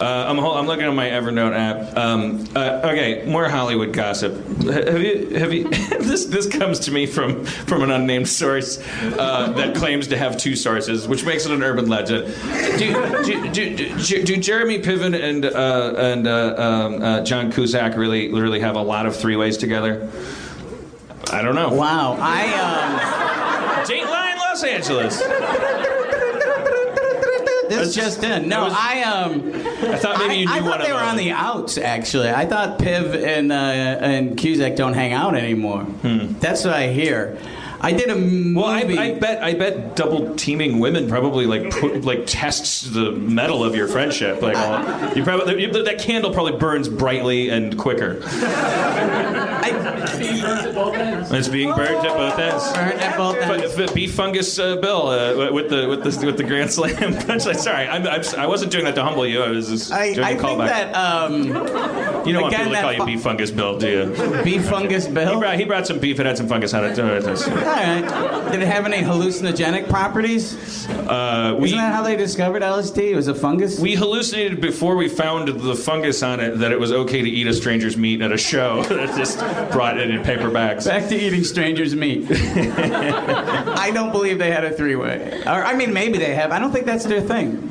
I'm looking at my Evernote app. Okay, more Hollywood gossip. Have you? This comes to me from an unnamed source that claims to have two sources, which makes it an urban legend. Do Jeremy Piven and John Cusack really have a lot of three-ways together? I don't know. Wow, Dateline Los Angeles. This just in. No, I thought maybe you knew I thought they were on the outs, actually. I thought Piv and Cusack don't hang out anymore. That's what I hear. I did a movie. Well, I bet double teaming women probably tests the metal of your friendship. That candle probably burns brightly and quicker. It's being burnt at both ends. Burnt at both ends. Beef fungus Bill with the Grand Slam punchline. Sorry, I wasn't doing that to humble you. I was just doing a callback. That you don't want people to call you Beef Fungus Bill, do you? Beef Fungus Bill. He brought some beef and had some fungus on it. All right. Did it have any hallucinogenic properties? Isn't that how they discovered LSD? It was a fungus? We hallucinated before we found the fungus on it that it was okay to eat a stranger's meat at a show. That just brought it in paper bags. Back to eating stranger's meat. I don't believe they had a three-way. Or, I mean, maybe they have. I don't think that's their thing.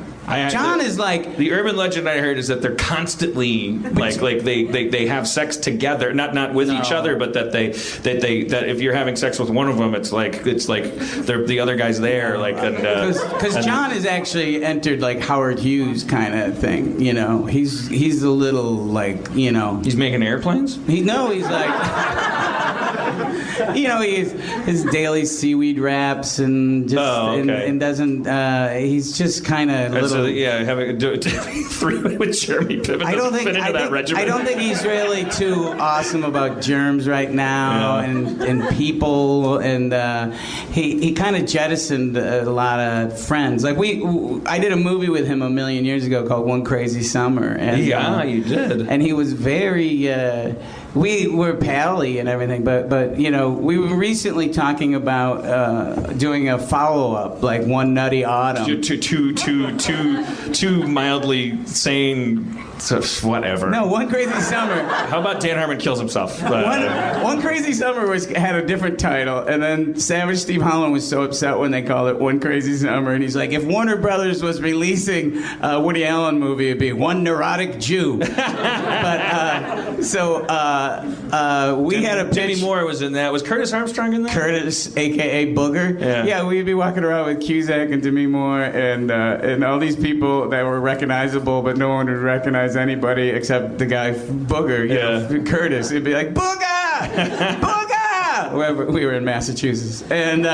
John is like... The urban legend I heard is that they're constantly they have sex together, not with each other, but that if you're having sex with one of them, it's like the other guy's there, because John has actually entered like Howard Hughes kind of thing. You know, he's a little he's making airplanes. He's like. His daily seaweed wraps and and doesn't. He's just kind of little. So, having three with Jeremy Piven. I don't think he's really too awesome about germs right now and people, and he kind of jettisoned a lot of friends. Like I did a movie with him a million years ago called One Crazy Summer. And, you did. And he was very. We were pally and everything, but we were recently talking about doing a follow-up, like One Nutty Autumn. Too mildly sane. So whatever. No, One Crazy Summer. How about Dan Harmon kills himself? One Crazy Summer had a different title, and then Savage Steve Holland was so upset when they called it One Crazy Summer, and he's like, if Warner Brothers was releasing a Woody Allen movie, it'd be One Neurotic Jew. We had a pitch. Demi Moore was in that. Was Curtis Armstrong in that? Curtis, a.k.a. Booger. Yeah, we'd be walking around with Cusack and Demi Moore and all these people that were recognizable, but no one would recognize anybody except the guy Booger, Curtis. It'd be like, Booger! Booger! Wherever we were in Massachusetts. And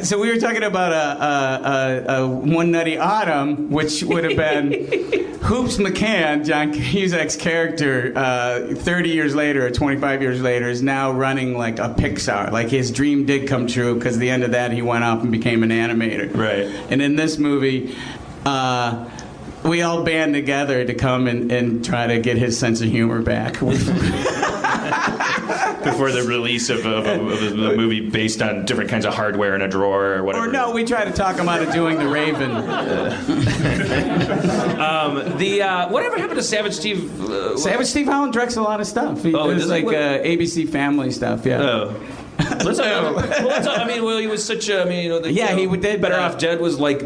so we were talking about a One Nutty Autumn, which would have been Hoops McCann, John Cusack's character, 30 years later or 25 years later, is now running like a Pixar. Like his dream did come true because the end of that he went up and became an animator. Right. And in this movie, we all band together to come and try to get his sense of humor back. Before the release of a movie based on different kinds of hardware in a drawer or whatever. Or no, we try to talk him out of doing The Raven. Whatever happened to Savage Steve? Savage Steve Holland directs a lot of stuff. He does like ABC Family stuff, yeah. Oh. He was such a. He did. Better Off Dead was like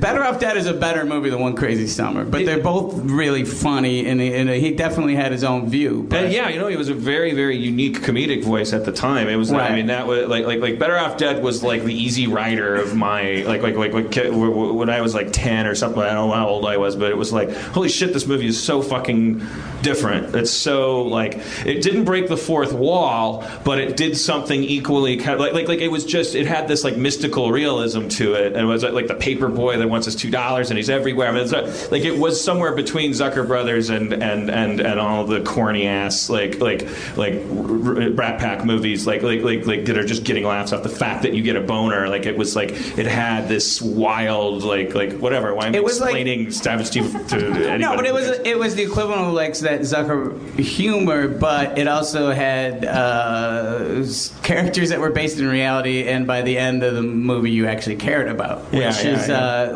Better Off Dead is a better movie than One Crazy Summer, but they're both really funny, and he definitely had his own view. But. He was a very, very unique comedic voice at the time. It was. Right. That was like Better Off Dead was like the Easy Rider of my when I was like 10 or something. I don't know how old I was, but it was like, holy shit, this movie is so fucking different. It's so it didn't break the fourth wall, but it did something equally kind of like it was just, it had this like mystical realism to it, and it was like the paper boy that wants his $2 and he's everywhere. It was somewhere between Zucker Brothers and all the corny ass like Brat Pack movies like that are just getting laughs off the fact that you get a boner. Like it was like it had this wild like whatever. Why am I explaining Savage Steve to anybody? No, but it was the equivalent of like that Zucker humor, but it also had had characters that were based in reality, and by the end of the movie, you actually cared about,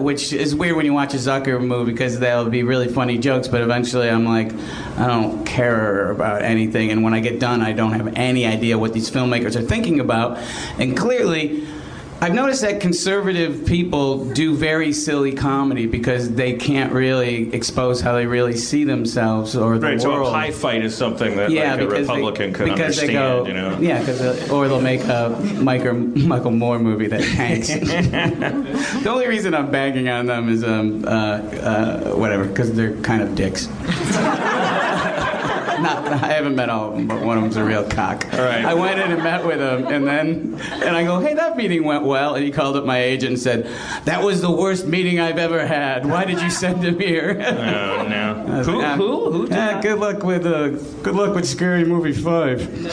which is weird when you watch a Zucker movie because there'll be really funny jokes, but eventually I'm like, I don't care about anything, and when I get done, I don't have any idea what these filmmakers are thinking about, and clearly, I've noticed that conservative people do very silly comedy because they can't really expose how they really see themselves or the world. So a pie fight is something that a Republican could understand, you know? Yeah, or they'll make a Michael Moore movie that tanks. The only reason I'm banging on them is whatever, because they're kind of dicks. I haven't met all of them, but one of them's a real cock. All right. I went in and met with him, and I go, hey, that meeting went well. And he called up my agent and said, that was the worst meeting I've ever had. Why did you send him here? Oh, no. Who did that? Good luck with Scary Movie 5.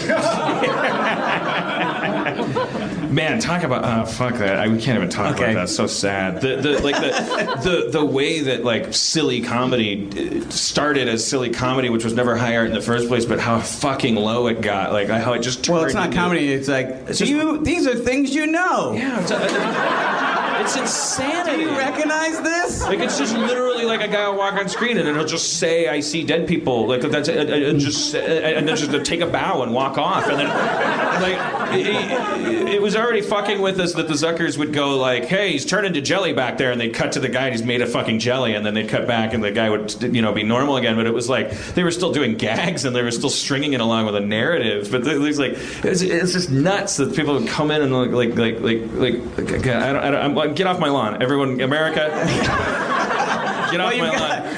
Man, talk about fuck that. We can't even talk about that. It's so sad. The way that like silly comedy started as silly comedy, which was never high art in the first place, but how fucking low it got. Like how it just turned. Well, it's not comedy. It's like these are things you know. Yeah, it's insanity. Do you recognize this? Like it's just literally like a guy will walk on screen and it'll just say, "I see dead people." Like that's and then just to take a bow and walk off, and then like it was already fucking with us that the Zuckers would go like, "Hey, he's turned into jelly back there," and they'd cut to the guy and he's made of fucking jelly, and then they'd cut back and the guy would be normal again. But it was like they were still doing gags and they were still stringing it along with a narrative. But it was like it's just nuts that people would come in and like get off my lawn, everyone, America. Get off my lawn.